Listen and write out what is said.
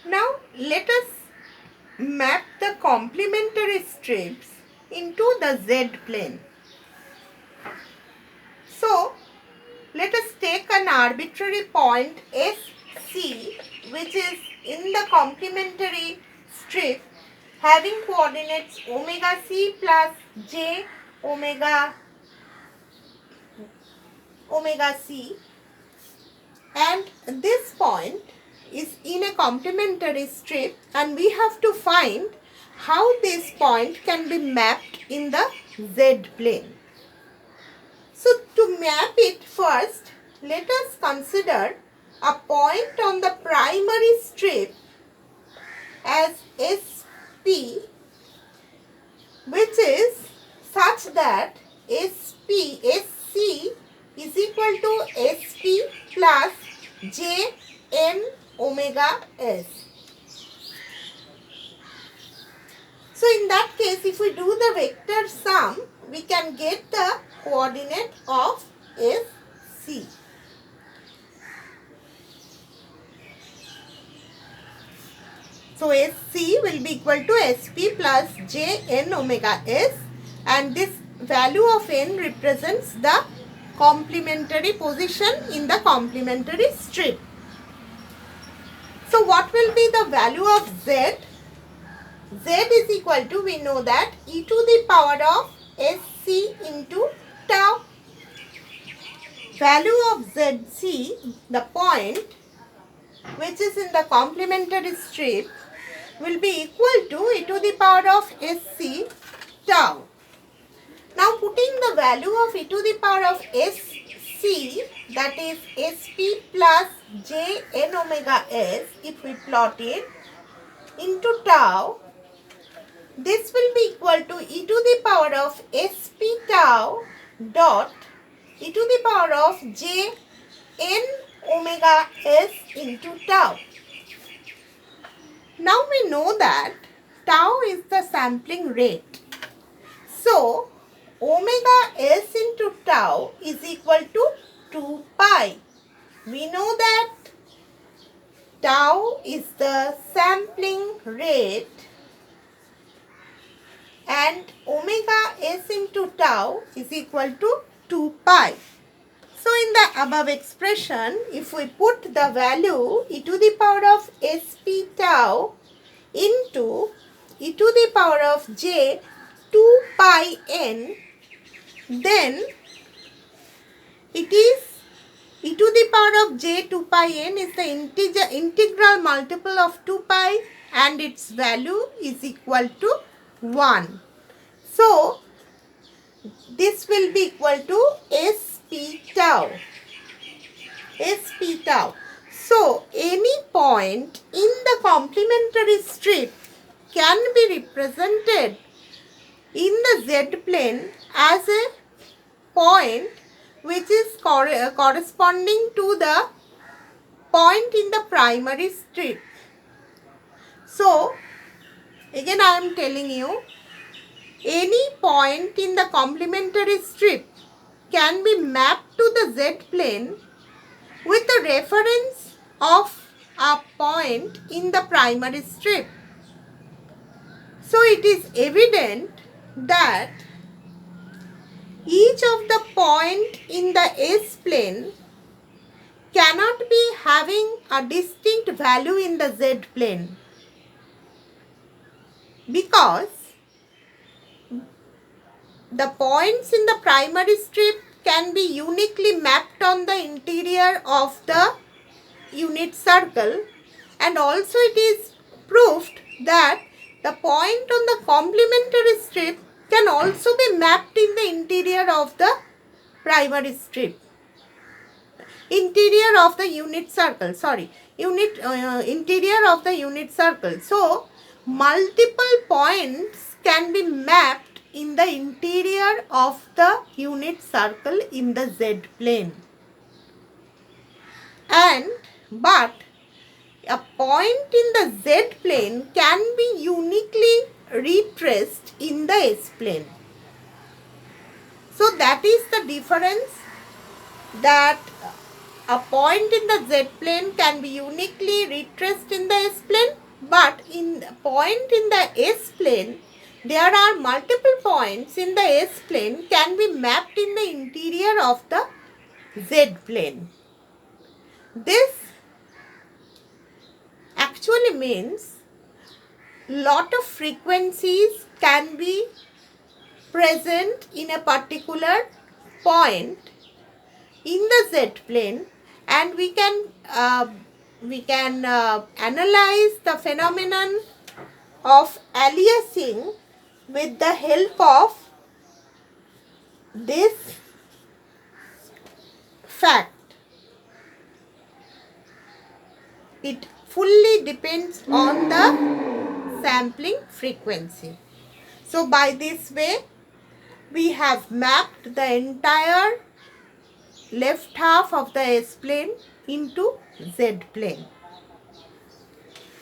Now let us map the complementary strips into the Z plane. So let us take an arbitrary point SC, which is in the complementary strip having coordinates omega c plus j omega c, and this point is in a complementary strip, and we have to find how this point can be mapped in the Z plane. So to map it, first let us consider a point on the primary strip as SP, which is such that SC is equal to SP plus J n omega S. So in that case, if we do the vector sum, we can get the coordinate of SC. So SC will be equal to SP plus J n omega S, and this value of n represents the complementary position in the complementary strip. So what will be the value of Z? Z is equal to, we know that, e to the power of SC into tau. Value of ZC, the point which is in the complementary strip, will be equal to e to the power of SC tau. Now putting the value of e to the power of SC, that is SP plus J n omega S, if we plot it, into tau, this will be equal to e to the power of SP tau dot e to the power of J n omega S into tau. Now we know that tau is the sampling rate. So omega S into tau is equal to 2 pi. We know that tau is the sampling rate and omega S into tau is equal to 2 pi. So in the above expression, if we put the value e to the power of SP tau into e to the power of j 2 pi n, then it is e to the power of j 2 pi n is the integral multiple of 2 pi, and its value is equal to 1. So this will be equal to SP tau. SP tau. So any point in the complementary strip can be represented in the Z plane as a point which is corresponding to the point in the primary strip. So again I am telling you, any point in the complementary strip can be mapped to the Z plane with the reference of a point in the primary strip. So it is evident that each of the point in the S plane cannot be having a distinct value in the Z plane, because the points in the primary strip can be uniquely mapped on the interior of the unit circle, and also it is proved that the point on the complementary strip can also be mapped in the interior of the primary strip. Interior of the unit circle, interior of the unit circle. So multiple points can be mapped in the interior of the unit circle in the Z plane. But a point in the Z plane can be uniquely retraced in the S plane. So that is the difference, that a point in the Z plane can be uniquely retraced in the S plane, point in the S plane, there are multiple points in the S plane can be mapped in the interior of the Z plane. This actually means lot of frequencies can be present in a particular point in the Z plane, and we can analyze the phenomenon of aliasing with the help of this fact. It fully depends on the sampling frequency. So by this way, we have mapped the entire left half of the S plane into Z plane.